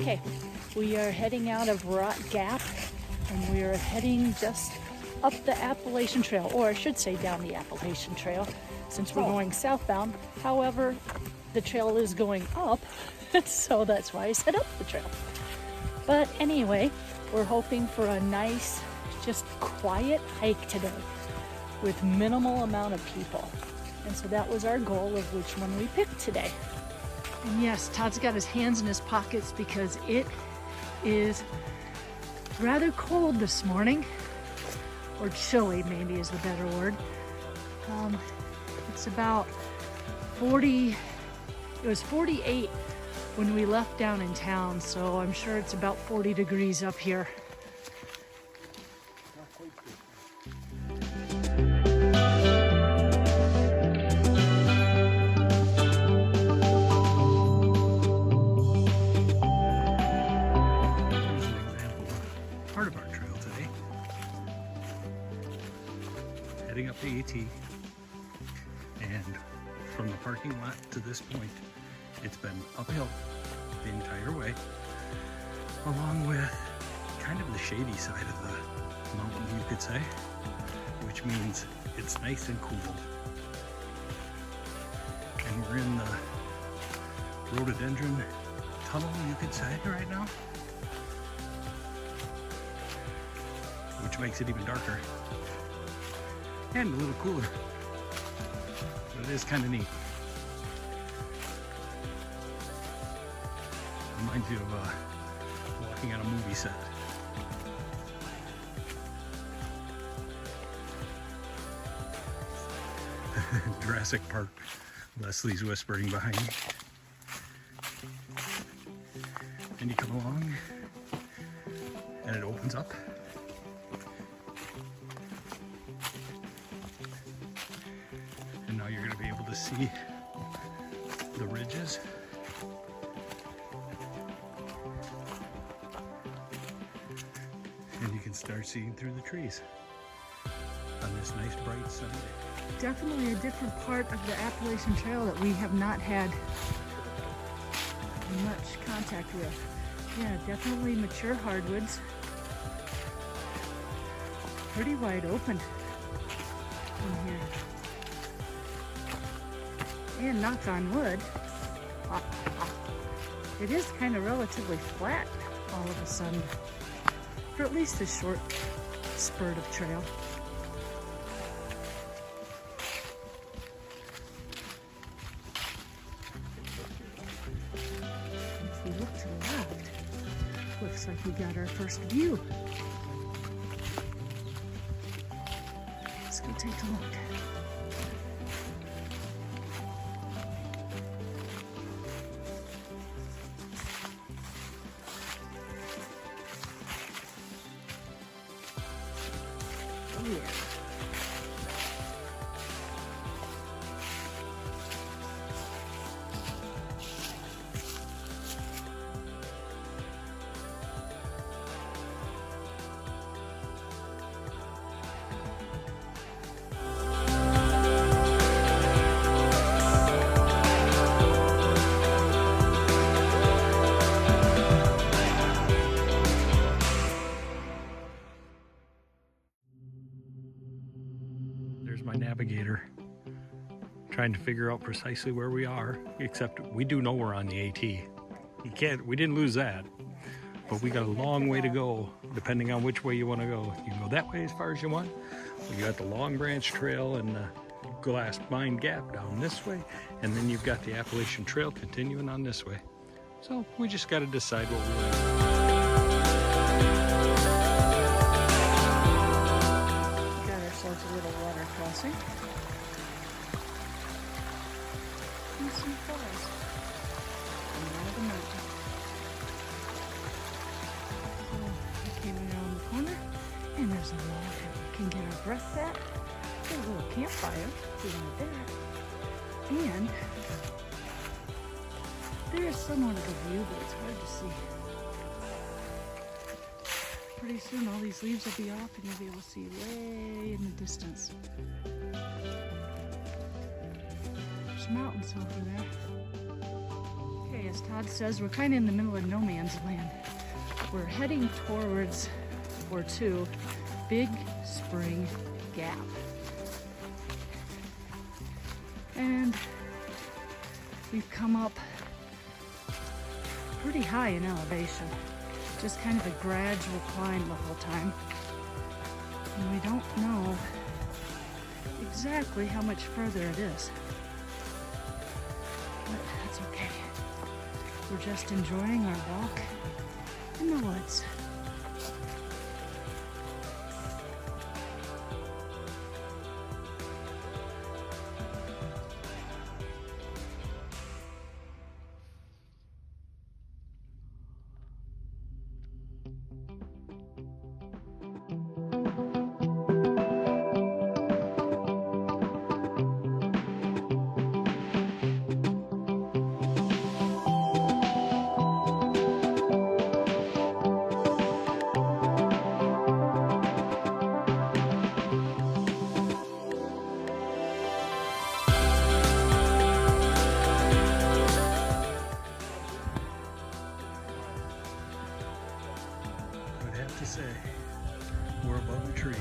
Okay, we are heading out of Rock Gap and we are heading just up the Appalachian Trail, or I should say down the Appalachian Trail since we're going southbound. However, the trail is going up, so that's why I said up the trail. But anyway, we're hoping for a nice, just quiet hike today with minimal amount of people. And so that was our goal of which one we picked today. And yes, Todd's got his hands in his pockets because it is rather cold this morning, or chilly maybe is the better word. It's about 40, it was 48 when we left down in town, so I'm sure it's about 40 degrees up here. Part of our trail today, heading up the AT, and from the parking lot to this point it's been uphill the entire way, along with kind of the shady side of the mountain, you could say, which means it's nice and cool. And we're in the rhododendron tunnel, you could say, right now, which makes it even darker and a little cooler, but it is kind of neat. Reminds you of walking on a movie set. Jurassic Park. Leslie's whispering behind me. And you come along and it opens up. And now you're going to be able to see the ridges. And you can start seeing through the trees on this nice bright sunny day. Definitely a different part of the Appalachian Trail that we have not had much contact with. Yeah, definitely mature hardwoods. Pretty wide open in here. And knock on wood, it is kind of relatively flat all of a sudden, for at least a short spurt of trail. If we look to the left, looks like we got our first view. Let's go take a look. Oh yeah. There's my navigator trying to figure out precisely where we are, except we do know we're on the AT. We didn't lose that, but we got a long way to go depending on which way you want to go. You can go that way as far as you want. You got the Long Branch Trail and the Glass Mine Gap down this way, and then you've got the Appalachian Trail continuing on this way. So we just got to decide what we like. A little water crossing and some falls coming out of the mountain. So we came around the corner and there's a log that we can get our breath at. There's a little campfire if we want that. And there is somewhat of a view, but it's hard to see. Pretty soon all these leaves will be off and you'll be able to see way in the distance. There's mountains over there. Okay, as Todd says, we're kind of in the middle of no man's land. We're heading towards or to Big Spring Gap. And we've come up pretty high in elevation. Just kind of a gradual climb the whole time. And we don't know exactly how much further it is. But that's okay. We're just enjoying our walk in the woods. To say we're above the trees.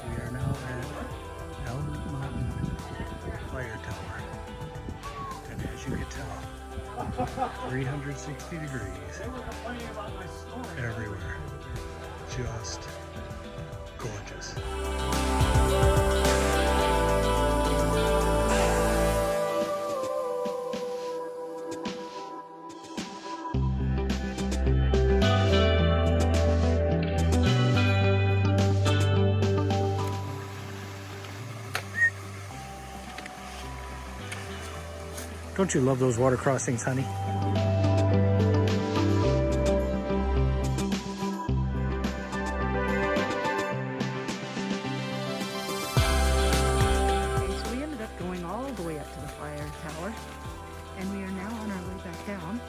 We are now at Elm Mountain Firetower, and as you can tell, 360 degrees everywhere. Just gorgeous. Don't you love those water crossings, honey? Okay, so we ended up going all the way up to the fire tower, and we are now on our way back down.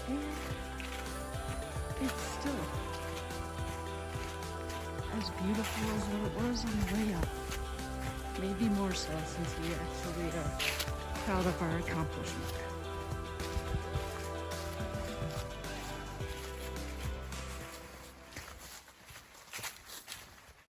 And it's still as beautiful as what it was on the way up. Maybe more so, since we actually are proud of our accomplishment.